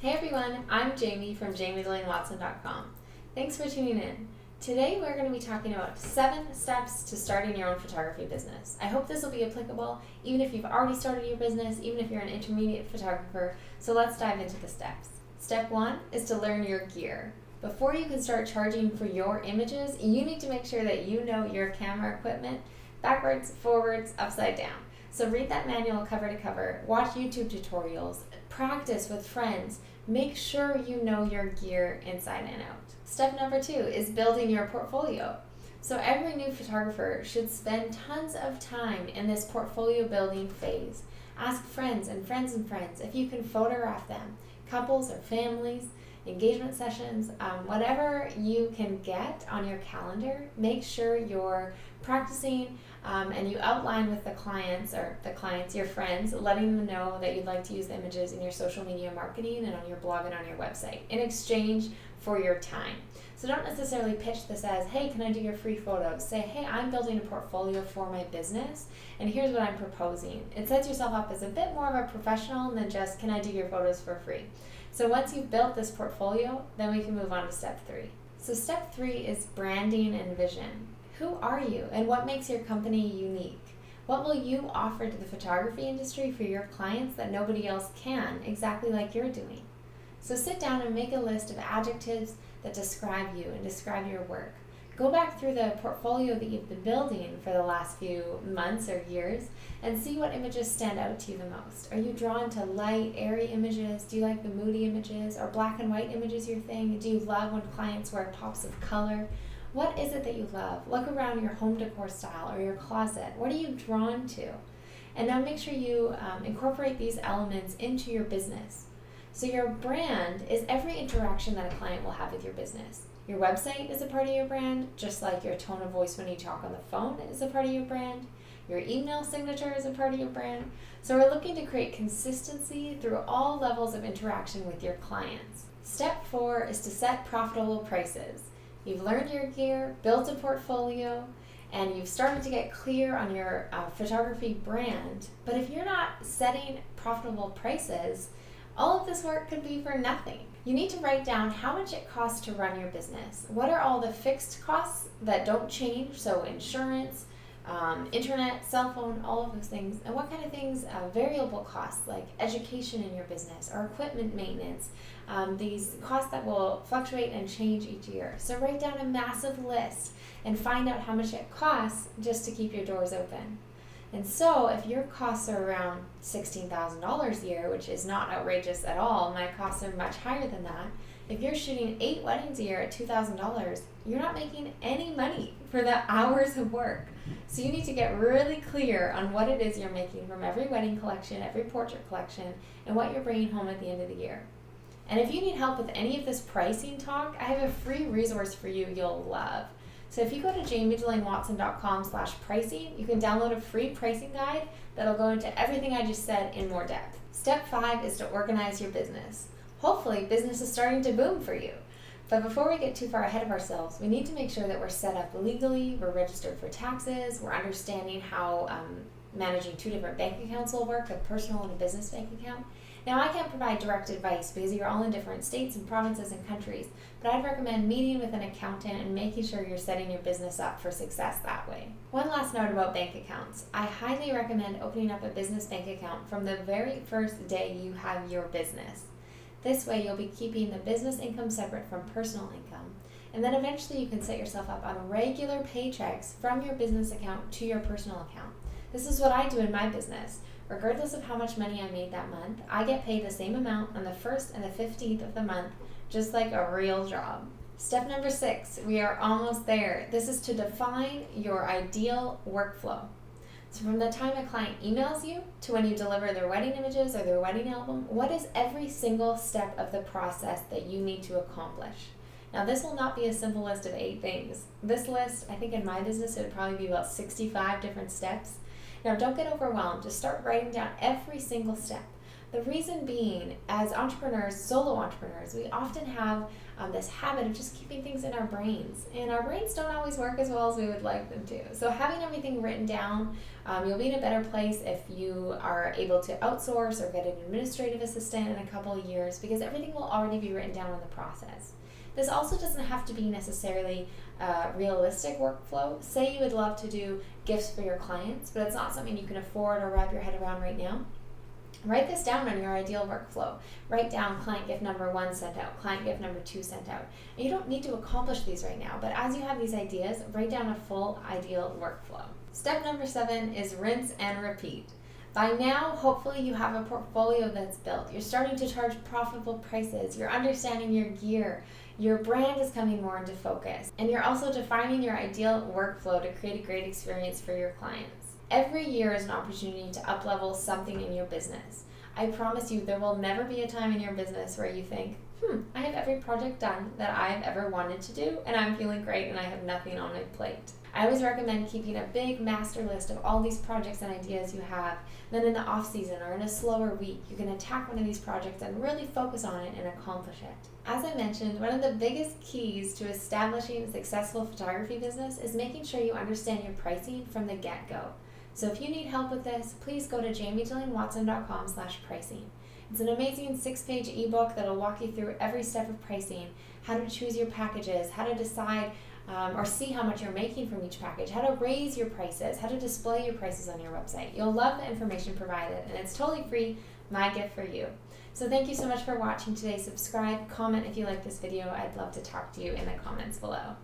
Hey everyone, I'm Jamie from JamieDelaneWatson.com. Thanks for tuning in. Today we're going to be talking about 7 steps to starting your own photography business. I hope this will be applicable even if you've already started your business, even if you're an intermediate photographer. So let's dive into the steps. Step 1 is to learn your gear. Before you can start charging for your images, you need to make sure that you know your camera equipment backwards, forwards, upside down. So read that manual cover to cover, watch YouTube tutorials, practice with friends, make sure you know your gear inside and out. Step number 2 is building your portfolio. So every new photographer should spend tons of time in this portfolio building phase. Ask friends and friends and friends if you can photograph them, couples or families, engagement sessions, whatever you can get on your calendar. Make sure you're practicing and you outline with the clients, your friends, letting them know that you'd like to use the images in your social media marketing and on your blog and on your website in exchange for your time. So don't necessarily pitch this as, hey, can I do your free photos? Say, hey, I'm building a portfolio for my business and here's what I'm proposing. It sets yourself up as a bit more of a professional than just, can I do your photos for free? So once you've built this portfolio, then we can move on to step 3. So step 3 is branding and vision. Who are you and what makes your company unique? What will you offer to the photography industry for your clients that nobody else can, exactly like you're doing? So sit down and make a list of adjectives that describe you and describe your work. Go back through the portfolio that you've been building for the last few months or years and see what images stand out to you the most. Are you drawn to light, airy images? Do you like the moody images? Are black and white images your thing? Do you love when clients wear pops of color? What is it that you love? Look around your home decor style or your closet. What are you drawn to? And now make sure you incorporate these elements into your business. So your brand is every interaction that a client will have with your business. Your website is a part of your brand, just like your tone of voice when you talk on the phone is a part of your brand. Your email signature is a part of your brand. So we're looking to create consistency through all levels of interaction with your clients. Step 4 is to set profitable prices. You've learned your gear, built a portfolio, and you've started to get clear on your photography brand. But if you're not setting profitable prices, all of this work could be for nothing. You need to write down how much it costs to run your business. What are all the fixed costs that don't change? So insurance, internet, cell phone, all of those things. And what kind of things, variable costs like education in your business or equipment maintenance, these costs that will fluctuate and change each year. So write down a massive list and find out how much it costs just to keep your doors open. And so if your costs are around $16,000 a year, which is not outrageous at all, my costs are much higher than that. If you're shooting 8 weddings a year at $2,000, you're not making any money for the hours of work. So you need to get really clear on what it is you're making from every wedding collection, every portrait collection, and what you're bringing home at the end of the year. And if you need help with any of this pricing talk, I have a free resource for you you'll love. So if you go to JamieDelaneWatson.com/pricing, you can download a free pricing guide that'll go into everything I just said in more depth. Step 5 is to organize your business. Hopefully, business is starting to boom for you. But before we get too far ahead of ourselves, we need to make sure that we're set up legally, we're registered for taxes, we're understanding how managing 2 different bank accounts will work, a personal and a business bank account. Now, I can't provide direct advice because you're all in different states and provinces and countries, but I'd recommend meeting with an accountant and making sure you're setting your business up for success that way. One last note about bank accounts. I highly recommend opening up a business bank account from the very first day you have your business. This way, you'll be keeping the business income separate from personal income, and then eventually you can set yourself up on regular paychecks from your business account to your personal account. This is what I do in my business. Regardless of how much money I made that month, I get paid the same amount on the 1st and the 15th of the month, just like a real job. Step number 6, we are almost there. This is to define your ideal workflow. So from the time a client emails you to when you deliver their wedding images or their wedding album, what is every single step of the process that you need to accomplish? Now, this will not be a simple list of 8 things. This list, I think in my business, it would probably be about 65 different steps. Now, don't get overwhelmed. Just start writing down every single step. The reason being, as entrepreneurs, solo entrepreneurs, we often have this habit of just keeping things in our brains, and our brains don't always work as well as we would like them to. So having everything written down, you'll be in a better place if you are able to outsource or get an administrative assistant in a couple of years, because everything will already be written down in the process. This also doesn't have to be necessarily a realistic workflow. Say you would love to do gifts for your clients, but it's not something you can afford or wrap your head around right now. Write this down on your ideal workflow. Write down client gift number 1 sent out, client gift number 2 sent out. And you don't need to accomplish these right now, but as you have these ideas, write down a full ideal workflow. Step number 7 is rinse and repeat. By now, hopefully you have a portfolio that's built. You're starting to charge profitable prices. You're understanding your gear. Your brand is coming more into focus. And you're also defining your ideal workflow to create a great experience for your clients. Every year is an opportunity to up-level something in your business. I promise you there will never be a time in your business where you think, I have every project done that I've ever wanted to do, and I'm feeling great and I have nothing on my plate. I always recommend keeping a big master list of all these projects and ideas you have. Then in the off season or in a slower week, you can attack one of these projects and really focus on it and accomplish it. As I mentioned, one of the biggest keys to establishing a successful photography business is making sure you understand your pricing from the get-go. So if you need help with this, please go to jamiedillingwatson.com/pricing. It's an amazing 6-page ebook that'll walk you through every step of pricing, how to choose your packages, how to decide or see how much you're making from each package, how to raise your prices, how to display your prices on your website. You'll love the information provided, and it's totally free, my gift for you. So thank you so much for watching today. Subscribe, comment if you like this video. I'd love to talk to you in the comments below.